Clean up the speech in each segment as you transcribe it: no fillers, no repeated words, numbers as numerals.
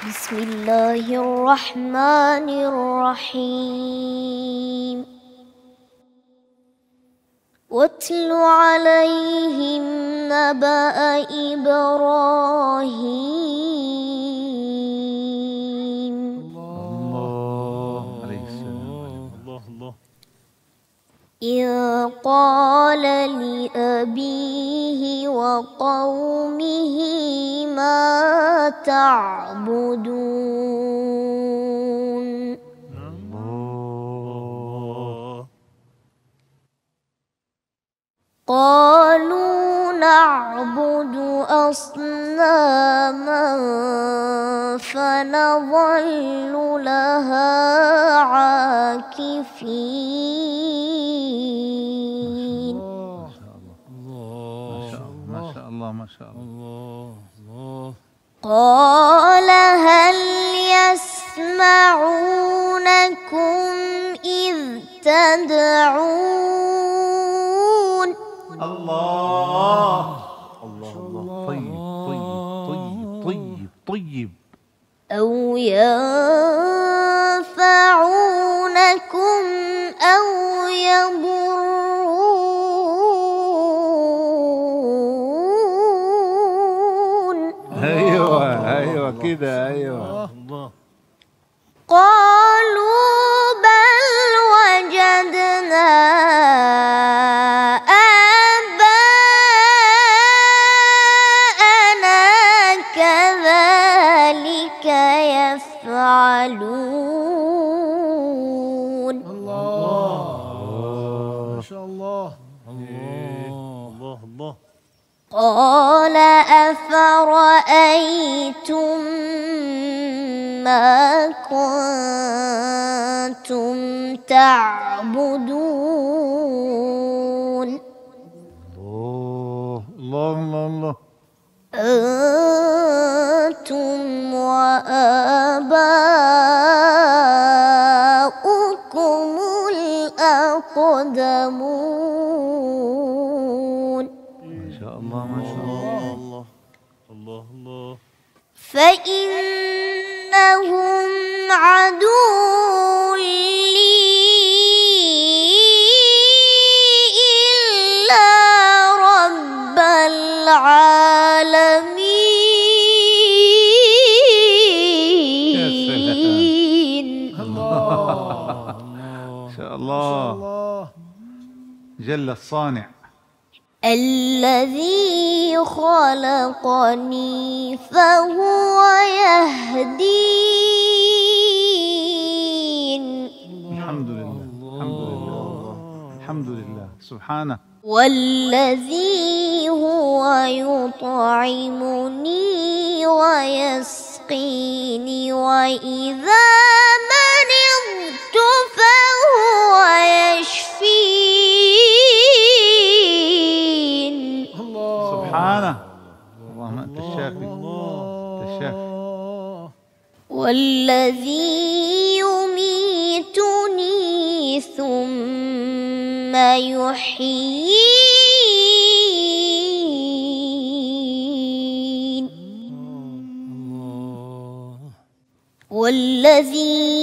بسم الله الرحمن الرحيم واتل عليهم نبأ إبراهيم الله عليه السلام. الله إذ قال لأبيه وقومه ما تعبدون قالوا نعبد أصناما فنظل لها عاكفين ما شاء الله ما شاء الله. قال هل يسمعونكم إذ تدعون الله الله الله. طيب طيب طيب طيب. أو ينفعونكم أو يضرون ايوه كده ايوه. قالوا بل وجدنا آباءنا كذلك يفعلون الله ما شاء الله. الله قال أفرأيتم ما كنتم تعبدون الله الله. أنتم وآباؤكم الأقدمون ما شاء الله ما شاء الله. الله فإنهم عدو لي إلا رب العالمين ما شاء الله. جل الصانع الذي خلقني فهو يهدين الحمد لله الحمد لله الحمد لله سبحانه. والذي هو يطعمني ويسقيني وإذا مرضت فهو يشفين سبحانه. اللهم انت الشافي انت الشافي. والذي يميتني ثم يحيين والذي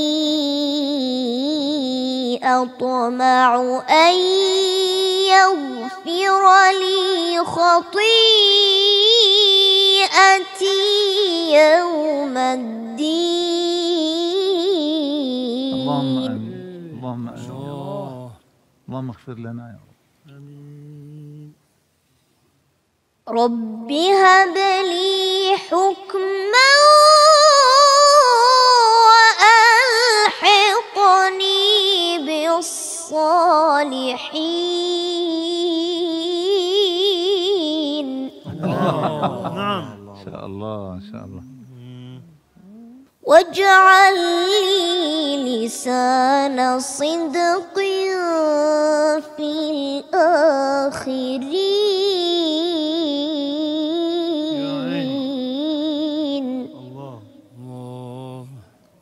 أطمع أن يغفر لي خطيئتي يوم الدين اللهم امين اللهم امين يا رب. اللهم اغفر لنا يا رب. رب هب لي حكما وألحقني بالصالحين نعم ان شاء الله ان شاء الله. واجعل لي لسان صدق في الآخرين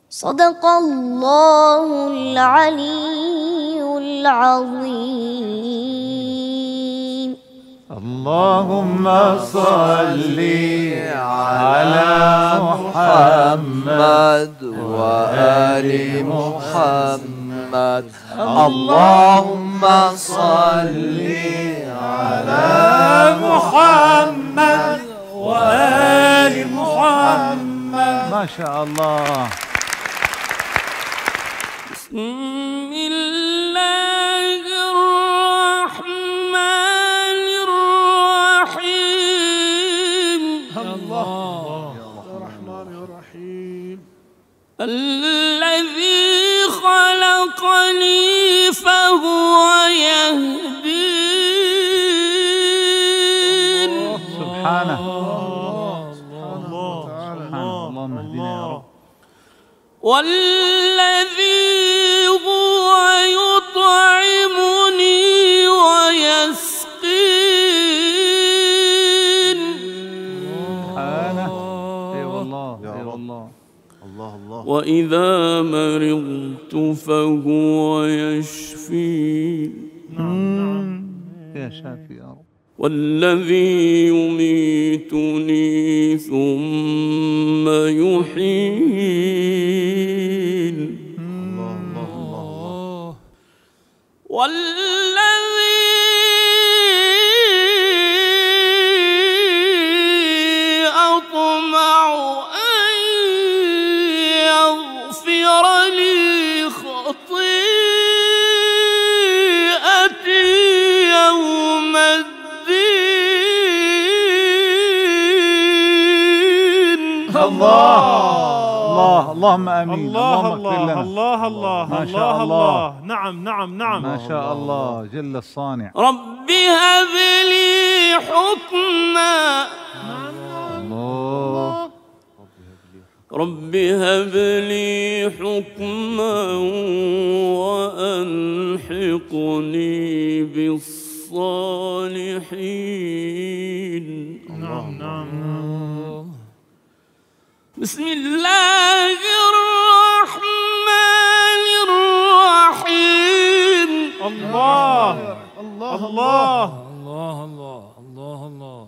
صدق الله العلي العظيم. اللهم صل على محمد وآل محمد. اللهم صل على محمد وآل محمد. ما شاء الله. بسم الله الرحمن الرحيم. الله الرحمن الرحيم. الذي خلقني فهو يهدين. سبحانه. الله اللهم اهدنا يا رب. والذي هو يطعمني ويسقين. سبحانه. اي والله اي والله. الله الله. وإذا مرضت فهو يشفين. يا شافي يا رب. والذي يميتني ثم يحيين. الله الله الله. والذي أطمع أن يغفر لي خطيئتي يوم الدين. الله الله. اللهم امين. الله اللهم اغفر الله لنا. الله الله ما شاء الله الله. الله. نعم نعم نعم. ما شاء الله جل الصانع. رب هب لي حكما. الله. رب هب لي حكما وألحقني بالصالحين. نعم نعم. بسم الله الرحمن الرحيم. الله الله الله.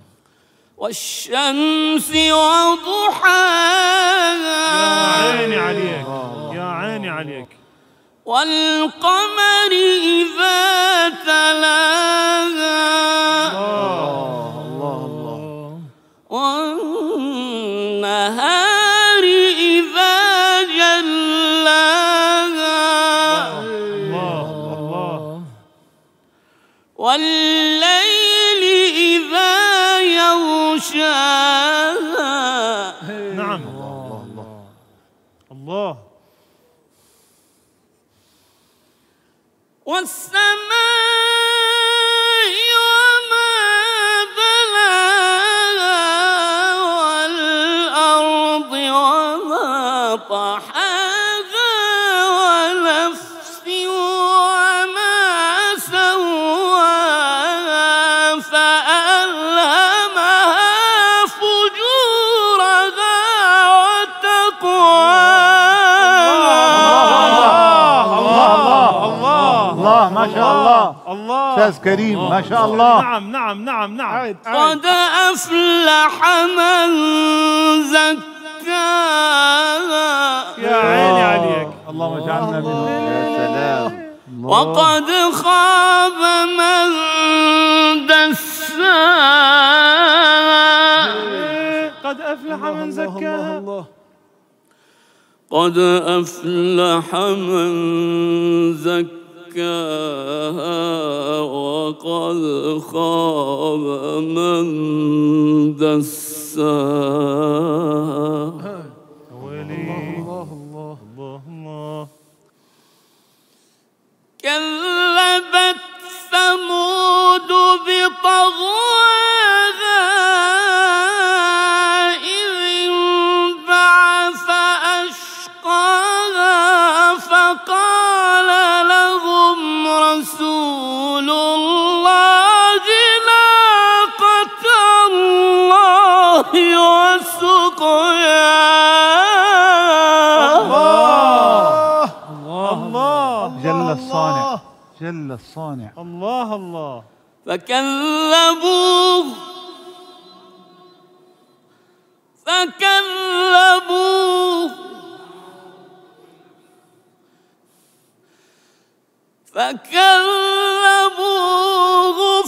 والشمس وضحاها. يا عيني عليك يا عيني عليك. والقمر إذا تلاها. الله الله. والنهار إذا جلاها. الله الله. والليل إذا يغشاها. نعم. الله الله. الله. والسماء وما بناها. والأرض وما طحاها. ونفس وما سواها. فألهمها فجورها وتقواها. الله ما شاء الله. الله. استاذ كريم ما شاء الله. نعم نعم نعم نعم. قد أفلح من زكاها. يا عيني عليك. اللهم اجعلنا منهم. يا سلام. وقد خاب من دساها. قد أفلح من زكاها. قد أفلح من زكاها. وقد خاب من دساها. الله الله الله. كذبت ثمود بطغواها. إذ انبعث أشقاها. فقال لهم رسول الله ناقة الله وسقياها. جل الصانع جل الصانع. الله الله. فكذبوه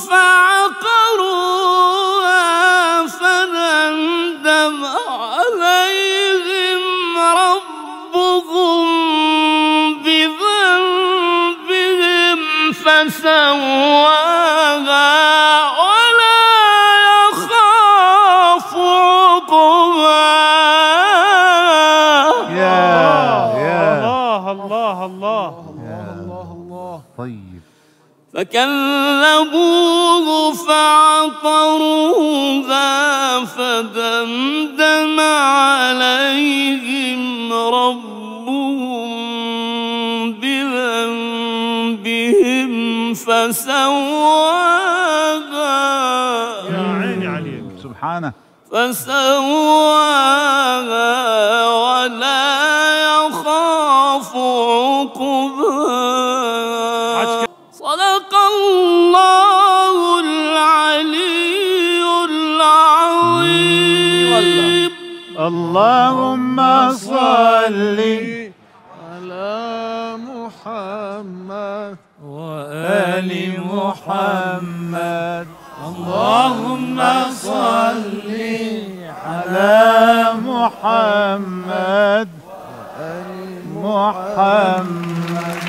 فعقروها فدمدم عليهم ربهم بذنبهم فسواها ولا يخاف عقباها. الله الله طيب. فكذبوه فعقروها فدمدم عليهم ربهم بذنبهم فسواها. يا عيني عليك. سبحانه. فسواها ولا يخاف عقباها. صدق الله العلي العظيم. اللهم صل على محمد وآل محمد. اللهم صل على محمد محمد.